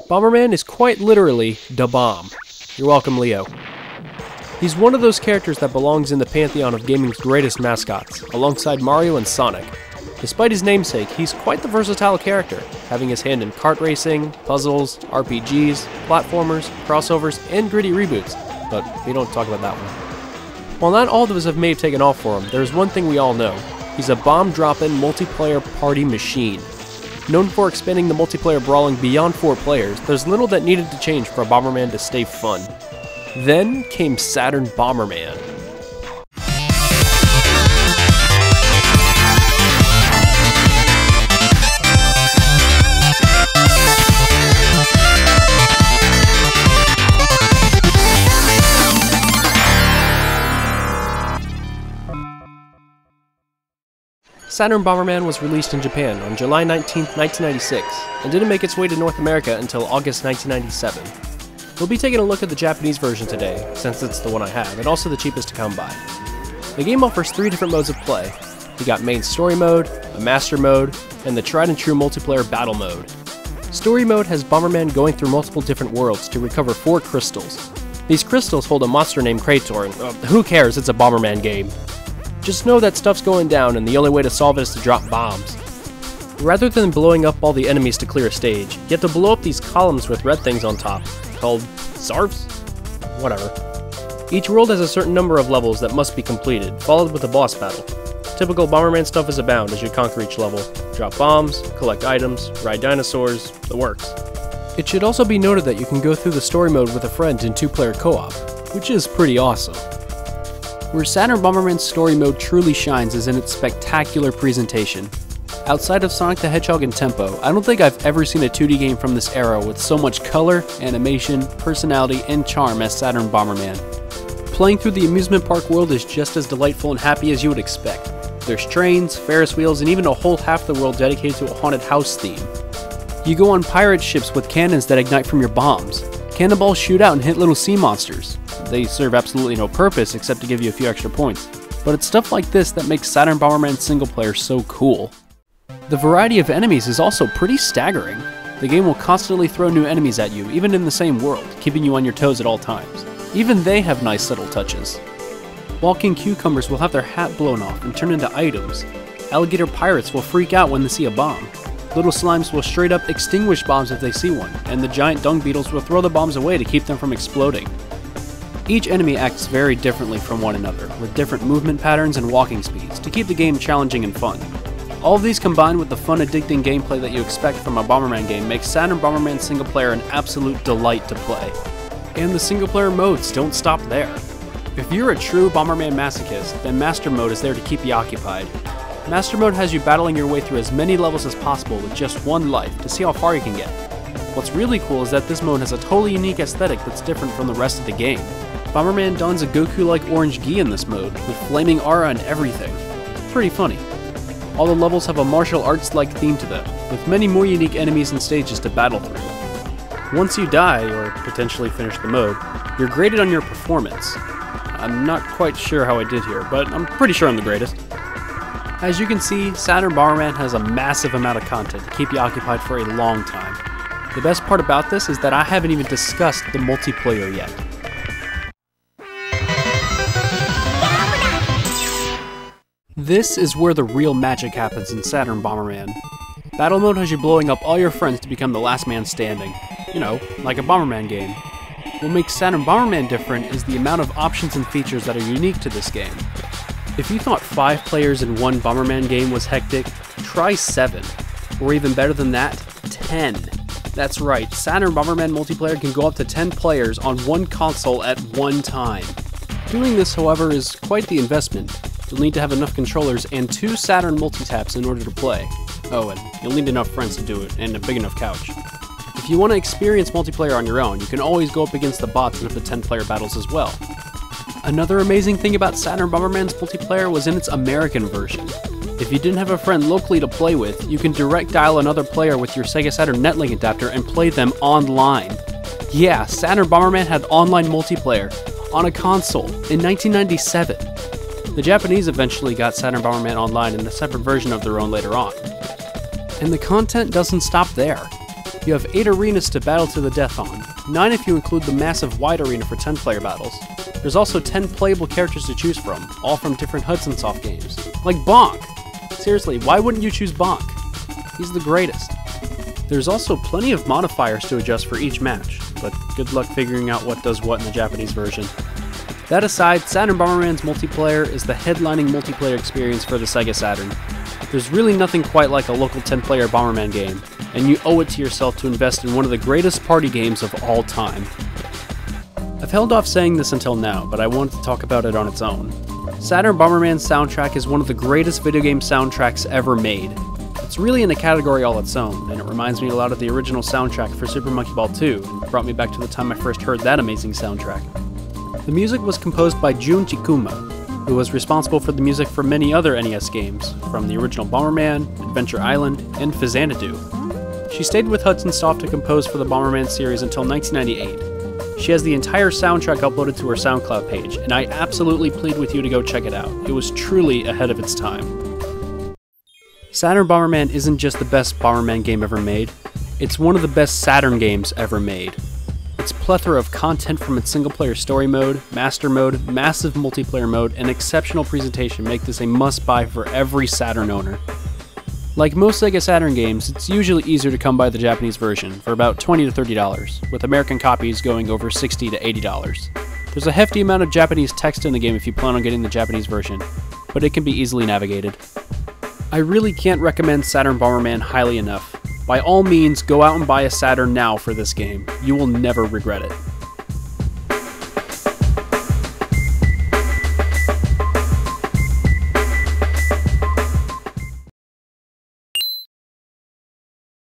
Bomberman is quite literally da bomb. You're welcome, Leo. He's one of those characters that belongs in the pantheon of gaming's greatest mascots, alongside Mario and Sonic. Despite his namesake, he's quite the versatile character, having his hand in kart racing, puzzles, RPGs, platformers, crossovers, and gritty reboots, but we don't talk about that one. While not all of us may have taken off for him, there's one thing we all know. He's a bomb-dropping multiplayer party machine. Known for expanding the multiplayer brawling beyond 4 players, there's little that needed to change for Bomberman to stay fun. Then came Saturn Bomberman. Saturn Bomberman was released in Japan on July 19, 1996, and didn't make its way to North America until August 1997. We'll be taking a look at the Japanese version today, since it's the one I have, and also the cheapest to come by. The game offers 3 different modes of play. You got main story mode, a master mode, and the tried and true multiplayer battle mode. Story mode has Bomberman going through multiple different worlds to recover 4 crystals. These crystals hold a monster named Krator, and who cares, it's a Bomberman game. Just know that stuff's going down and the only way to solve it is to drop bombs. Rather than blowing up all the enemies to clear a stage, you have to blow up these columns with red things on top, called Zarfs? Whatever. Each world has a certain number of levels that must be completed, followed with a boss battle. Typical Bomberman stuff is abound as you conquer each level. Drop bombs, collect items, ride dinosaurs, the works. It should also be noted that you can go through the story mode with a friend in 2-player co-op, which is pretty awesome. Where Saturn Bomberman's story mode truly shines is in its spectacular presentation. Outside of Sonic the Hedgehog and Tempo, I don't think I've ever seen a 2D game from this era with so much color, animation, personality, and charm as Saturn Bomberman. Playing through the amusement park world is just as delightful and happy as you would expect. There's trains, Ferris wheels, and even a whole half the world dedicated to a haunted house theme. You go on pirate ships with cannons that ignite from your bombs. Cannonballs shoot out and hit little sea monsters. They serve absolutely no purpose except to give you a few extra points. But it's stuff like this that makes Saturn Bomberman single player so cool. The variety of enemies is also pretty staggering. The game will constantly throw new enemies at you, even in the same world, keeping you on your toes at all times. Even they have nice subtle touches. Walking cucumbers will have their hat blown off and turn into items. Alligator pirates will freak out when they see a bomb. Little slimes will straight up extinguish bombs if they see one, and the giant dung beetles will throw the bombs away to keep them from exploding. Each enemy acts very differently from one another, with different movement patterns and walking speeds, to keep the game challenging and fun. All of these combined with the fun, addicting gameplay that you expect from a Bomberman game makes Saturn Bomberman single player an absolute delight to play. And the single player modes don't stop there. If you're a true Bomberman masochist, then Master Mode is there to keep you occupied. Master Mode has you battling your way through as many levels as possible with just 1 life to see how far you can get. What's really cool is that this mode has a totally unique aesthetic that's different from the rest of the game. Bomberman dons a Goku-like orange gi in this mode, with flaming aura and everything. Pretty funny. All the levels have a martial arts-like theme to them, with many more unique enemies and stages to battle through. Once you die, or potentially finish the mode, you're graded on your performance. I'm not quite sure how I did here, but I'm pretty sure I'm the greatest. As you can see, Saturn Bomberman has a massive amount of content to keep you occupied for a long time. The best part about this is that I haven't even discussed the multiplayer yet. This is where the real magic happens in Saturn Bomberman. Battle mode has you blowing up all your friends to become the last man standing. You know, like a Bomberman game. What makes Saturn Bomberman different is the amount of options and features that are unique to this game. If you thought 5 players in one Bomberman game was hectic, try 7. Or even better than that, 10. That's right, Saturn Bomberman multiplayer can go up to 10 players on one console at one time. Doing this, however, is quite the investment. You'll need to have enough controllers and 2 Saturn multi-taps in order to play. Oh, and you'll need enough friends to do it, and a big enough couch. If you want to experience multiplayer on your own, you can always go up against the bots in up to 10-player battles as well. Another amazing thing about Saturn Bomberman's multiplayer was in its American version. If you didn't have a friend locally to play with, you can direct dial another player with your Sega Saturn Netlink adapter and play them online. Yeah, Saturn Bomberman had online multiplayer on a console in 1997. The Japanese eventually got Saturn Bomberman Online in a separate version of their own later on. And the content doesn't stop there. You have 8 arenas to battle to the death on, 9 if you include the massive wide arena for 10-player battles. There's also 10 playable characters to choose from, all from different Hudson Soft games. Like Bonk! Seriously, why wouldn't you choose Bonk? He's the greatest. There's also plenty of modifiers to adjust for each match, but good luck figuring out what does what in the Japanese version. That aside, Saturn Bomberman's multiplayer is the headlining multiplayer experience for the Sega Saturn. There's really nothing quite like a local 10-player Bomberman game, and you owe it to yourself to invest in one of the greatest party games of all time. I've held off saying this until now, but I wanted to talk about it on its own. Saturn Bomberman's soundtrack is one of the greatest video game soundtracks ever made. It's really in a category all its own, and it reminds me a lot of the original soundtrack for Super Monkey Ball 2, and brought me back to the time I first heard that amazing soundtrack. The music was composed by Jun Chikuma, who was responsible for the music for many other NES games, from the original Bomberman, Adventure Island, and Phazanadu. She stayed with Hudson Soft to compose for the Bomberman series until 1998. She has the entire soundtrack uploaded to her SoundCloud page, and I absolutely plead with you to go check it out. It was truly ahead of its time. Saturn Bomberman isn't just the best Bomberman game ever made, it's one of the best Saturn games ever made. Its plethora of content from its single-player story mode, master mode, massive multiplayer mode, and exceptional presentation make this a must-buy for every Saturn owner. Like most Sega Saturn games, it's usually easier to come by the Japanese version for about $20 to $30, with American copies going over $60 to $80. There's a hefty amount of Japanese text in the game if you plan on getting the Japanese version, but it can be easily navigated. I really can't recommend Saturn Bomberman highly enough. By all means, go out and buy a Saturn now for this game. You will never regret it.